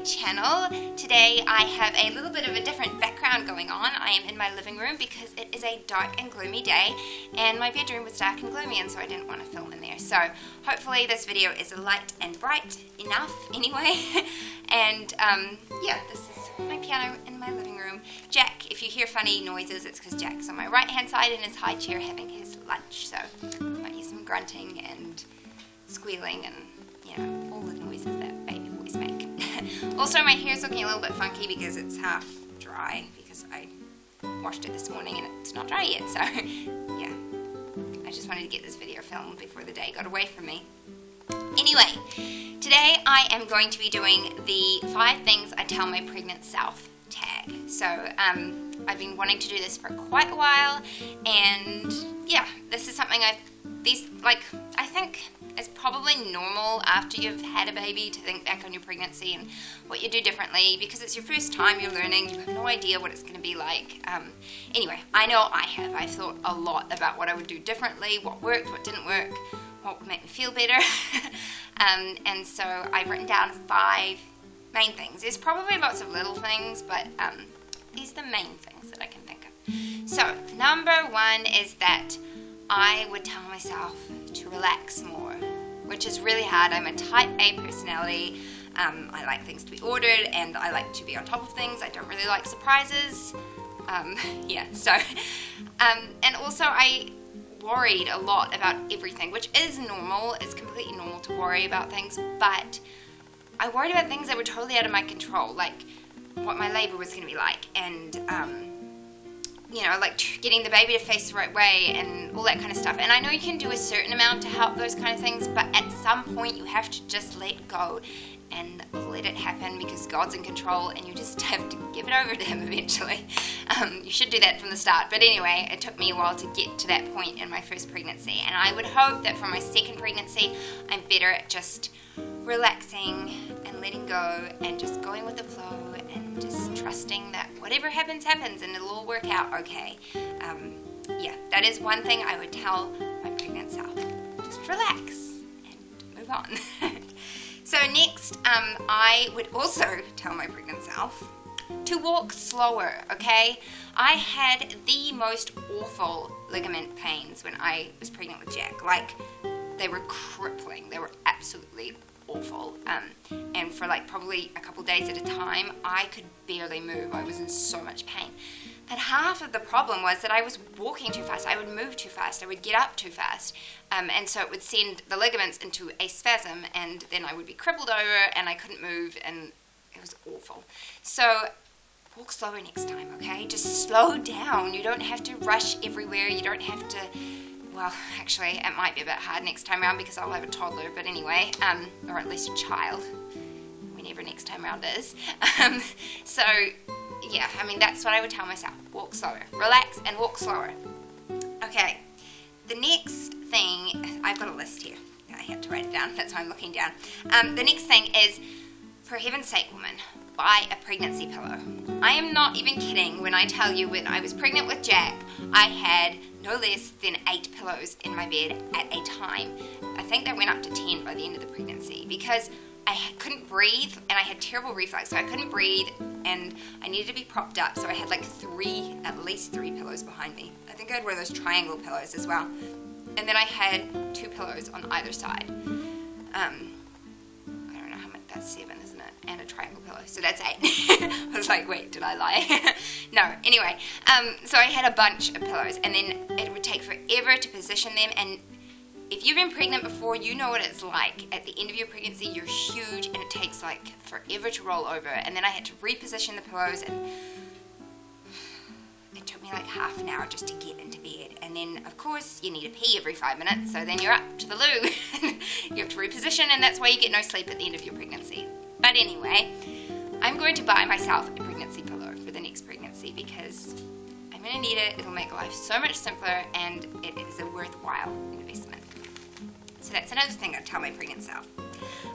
channel. Today I have a little bit of a different background going on. I am in my living room because it is a dark and gloomy day and my bedroom was dark and gloomy, and so I didn't want to film in there. So hopefully this video is light and bright enough anyway. And yeah, this is my piano in my living room. Jack, if you hear funny noises, it's because Jack's on my right hand side in his high chair having his lunch, so you might hear some grunting and squealing and, you know, all the noises that baby boys make. Also, my hair's looking a little bit funky because it's half dry because I washed it this morning and it's not dry yet, so yeah, I just wanted to get this video filmed before the day got away from me. Anyway, today I am going to be doing the 5 things I tell my pregnant self tag. So I've been wanting to do this for quite a while, and yeah, this is something I think it's probably normal after you've had a baby to think back on your pregnancy and what you do differently, because it's your first time, you're learning, you have no idea what it's going to be like. Anyway, I know I have. I've thought a lot about what I would do differently, what worked, what didn't work, what would make me feel better. And so I've written down 5 main things. There's probably lots of little things, but these are the main things that I can think of. So number 1 is that I would tell myself to relax more, which is really hard. I'm a type A personality. I like things to be ordered and I like to be on top of things. I don't really like surprises. Yeah, so, and also I worried a lot about everything, which is normal. It's completely normal to worry about things, but I worried about things that were totally out of my control, like what my labor was going to be like, and you know, like getting the baby to face the right way and all that kind of stuff. And I know you can do a certain amount to help those kind of things, but at some point you have to just let go and let it happen, because God's in control and you just have to give it over to Him eventually. You should do that from the start. But anyway, it took me a while to get to that point in my first pregnancy, and I would hope that for my second pregnancy I'm better at just relaxing and letting go and just going with the flow and just trusting that whatever happens, happens, and it'll all work out okay. Yeah, that is one thing I would tell my pregnant self. Just relax and move on. So next, I would also tell my pregnant self to walk slower, okay? I had the most awful ligament pains when I was pregnant with Jack. Like, they were crippling. They were absolutely awful. And for like probably a couple days at a time, I could barely move. I was in so much pain. And half of the problem was that I was walking too fast. I would move too fast. I would get up too fast. And so it would send the ligaments into a spasm, and then I would be crippled over and I couldn't move, and it was awful. So walk slower next time, okay? Just slow down. You don't have to rush everywhere. You don't have to, well, actually, it might be a bit hard next time around because I'll have a toddler, but anyway, or at least a child, whenever next time around is. So yeah, I mean, that's what I would tell myself. Walk slower. Relax and walk slower. Okay, the next thing, I've got a list here. I had to write it down, that's why I'm looking down. The next thing is, for heaven's sake, woman, buy a pregnancy pillow. I am not even kidding when I tell you when I was pregnant with Jack, I had no less than 8 pillows in my bed at a time. I think that went up to 10 by the end of the pregnancy, because I couldn't breathe and I had terrible reflux, so I couldn't breathe and I needed to be propped up, so I had like at least 3 pillows behind me. I think I had one of those triangle pillows as well. And then I had 2 pillows on either side. I don't know how much, that's 7, isn't it? And a triangle pillow, so that's 8. I was like, wait, did I lie? No, anyway, so I had a bunch of pillows, and then it would take forever to position them, and if you've been pregnant before, you know what it's like. At the end of your pregnancy, you're huge and it takes like forever to roll over. And then I had to reposition the pillows, and it took me like half an hour just to get into bed. And then, of course, you need to pee every 5 minutes, so then you're up to the loo. You have to reposition, and that's why you get no sleep at the end of your pregnancy. But anyway, I'm going to buy myself a pregnancy pillow for the next pregnancy because I'm going to need it. It'll make life so much simpler, and it is a worthwhile investment. So that's another thing I'd tell my pregnant self.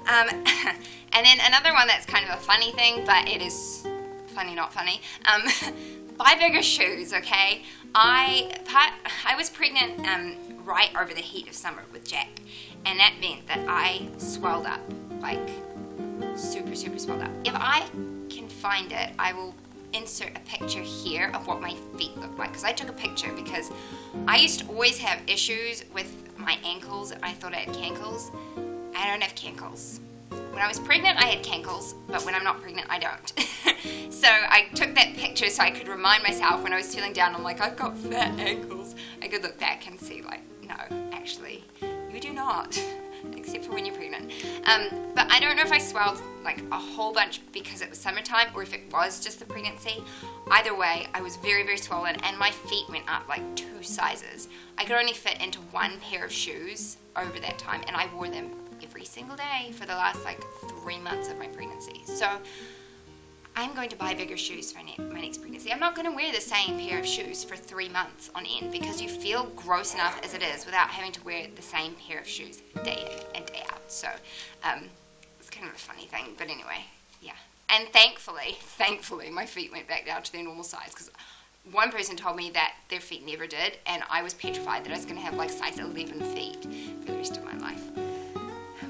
And then another one that's kind of a funny thing, but it is funny, not funny. Buy bigger shoes, okay? I was pregnant right over the heat of summer with Jack, and that meant that I swelled up like super, super swelled up. If I can find it, I will insert a picture here of what my feet look like, because I took a picture because I used to always have issues with my ankles. I thought I had cankles. I don't have cankles. When I was pregnant, I had cankles, but when I'm not pregnant, I don't. So I took that picture so I could remind myself when I was feeling down, I'm like, I've got fat ankles. I could look back and see, like, no, actually, you do not, except for when you're pregnant. But I don't know if I swelled like a whole bunch because it was summertime or if it was just the pregnancy. Either way, I was very, very swollen, and my feet went up like 2 sizes. I could only fit into 1 pair of shoes over that time, and I wore them every single day for the last like 3 months of my pregnancy. So I'm going to buy bigger shoes for my next pregnancy. I'm not going to wear the same pair of shoes for 3 months on end, because you feel gross enough as it is without having to wear the same pair of shoes day in and day out. So it's kind of a funny thing, but anyway, yeah. And thankfully, my feet went back down to their normal size, because one person told me that their feet never did, and I was petrified that I was going to have like size 11 feet for the rest of my life.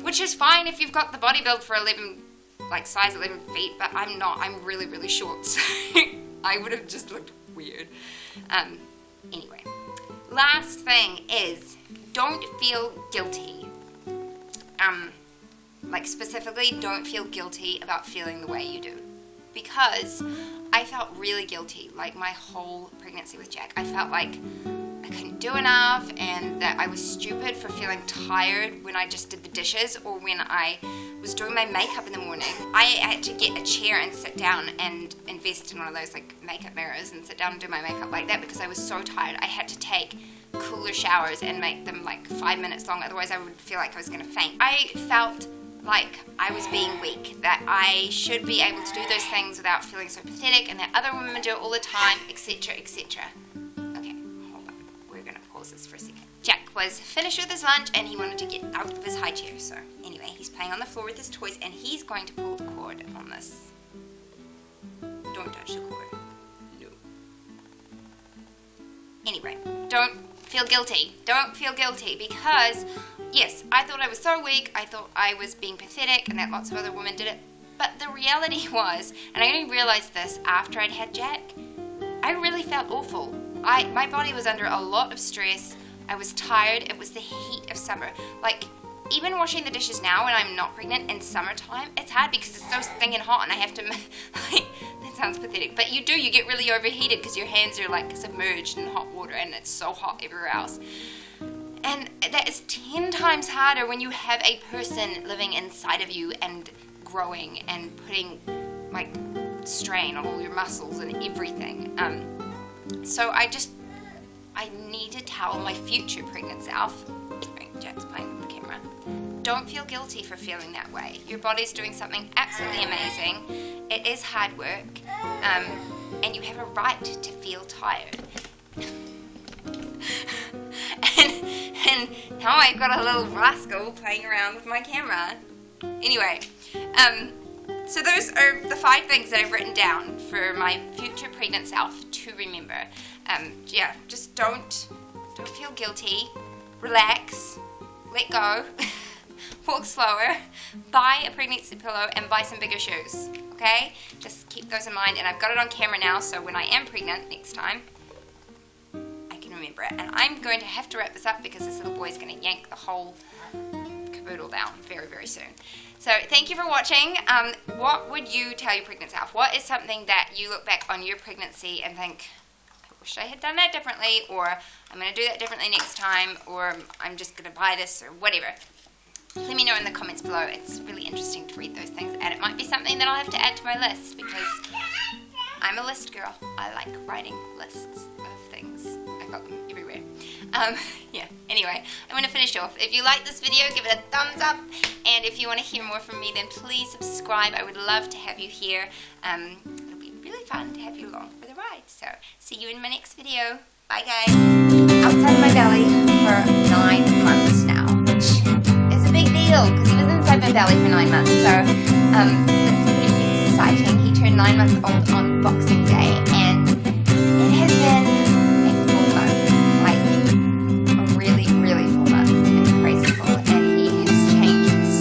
Which is fine if you've got the body build for size 11 feet, but I'm not. I'm really, really short, so I would have just looked weird. Anyway, last thing is, don't feel guilty. Specifically, don't feel guilty about feeling the way you do. Because I felt really guilty, like my whole pregnancy with Jack. I felt like I couldn't do enough, and that I was stupid for feeling tired when I just did the dishes, or when I was doing my makeup in the morning. I had to get a chair and sit down and invest in one of those like makeup mirrors and sit down and do my makeup like that, because I was so tired. I had to take cooler showers and make them like 5 minutes long, otherwise I would feel like I was going to faint. I felt like I was being weak, that I should be able to do those things without feeling so pathetic, and that other women do it all the time, etc., etc. Okay, hold on. We're going to pause this for a second. Jack was finished with his lunch and he wanted to get out of his high chair, so anyway, he's playing on the floor with his toys, and he's going to pull the cord on this. Don't touch the cord. No. Anyway, don't feel guilty. Don't feel guilty, because yes, I thought I was so weak, I thought I was being pathetic, and that lots of other women did it. But the reality was, and I only realized this after I'd had Jack, I really felt awful. My body was under a lot of stress. I was tired. It was the heat of summer. Like, even washing the dishes now when I'm not pregnant in summertime, it's hard because it's so stinking hot, and I have to, like, that sounds pathetic, but you get really overheated because your hands are like submerged in hot water, and it's so hot everywhere else. And that is 10 times harder when you have a person living inside of you and growing and putting like strain on all your muscles and everything. So I need to tell my future pregnant self, Jack's playing with the camera, don't feel guilty for feeling that way. Your body's doing something absolutely amazing. It is hard work, and you have a right to feel tired. And now I've got a little rascal playing around with my camera. Anyway, so those are the 5 things that I've written down for my future pregnant self to remember. Yeah, just don't feel guilty. Relax. Let go. Walk slower. Buy a pregnancy pillow and buy some bigger shoes. Okay? Just keep those in mind. And I've got it on camera now, so when I am pregnant next time, remember it. And I'm going to have to wrap this up because this little boy is going to yank the whole caboodle down very, very soon. So thank you for watching. What would you tell your pregnant self? What is something that you look back on your pregnancy and think, I wish I had done that differently, or I'm going to do that differently next time, or I'm just going to buy this, or whatever. Let me know in the comments below. It's really interesting to read those things, and it might be something that I'll have to add to my list, because I'm a list girl. I like writing lists of things. I've got them everywhere. Yeah, anyway, I'm going to finish off. If you like this video, give it a thumbs up, and if you want to hear more from me, then please subscribe. I would love to have you here. It'll be really fun to have you along for the ride. So, see you in my next video. Bye, guys. Outside my belly for 9 months now, which is a big deal, because he was inside my belly for 9 months. So, it's pretty exciting. He turned 9 months old on Boxing Day, and it has been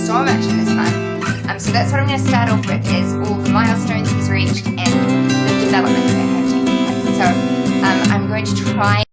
so much in this month. I'm so So that's what I'm going to start off with, is all the milestones he's reached and the developments that have taken place. So I'm going to try